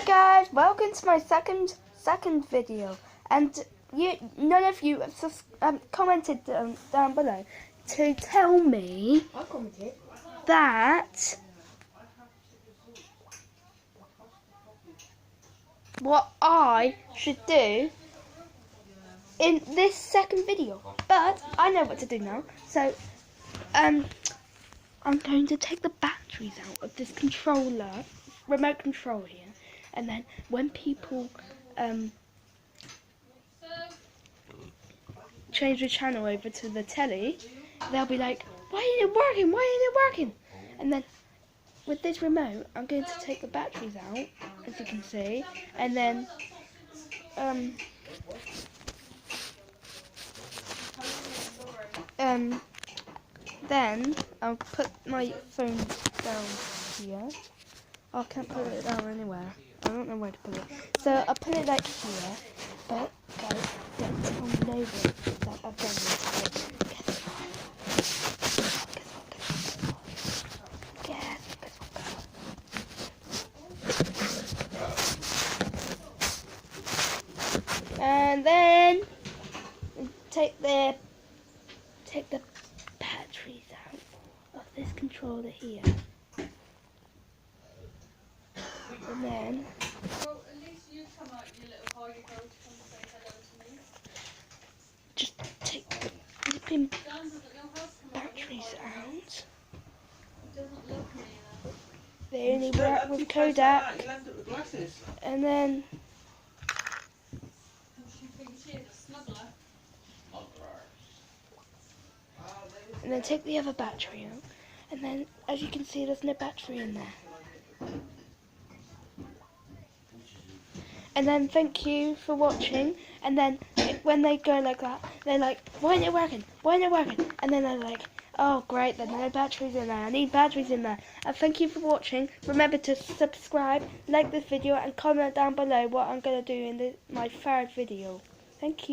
Hi guys, welcome to my second video, and none of you have commented down below to tell me that what I should do in this second video. But I know what to do now, so I'm going to take the batteries out of this controller, remote control here, and then when people change the channel over to the telly, they'll be like, why ain't it working? Why ain't it working? And then with this remote, I'm going to take the batteries out, as you can see, and then then I'll put my phone down here. I can't put it down anywhere. I don't know where to put it. So I'll put it like here. But guys, don't tell nobody that I've done this. Guess what? And then take the batteries out of this controller here. And then just take the flipping batteries out. They only work with Kodak. And then take the other battery out. And then, as you can see, there's no battery in there. And then thank you for watching. And then when they go like that, they're like, why isn't it working? Why isn't it working? And then they're like, oh great, there's no batteries in there. I need batteries in there. And thank you for watching. Remember to subscribe, like this video, and comment down below what I'm going to do in my third video. Thank you.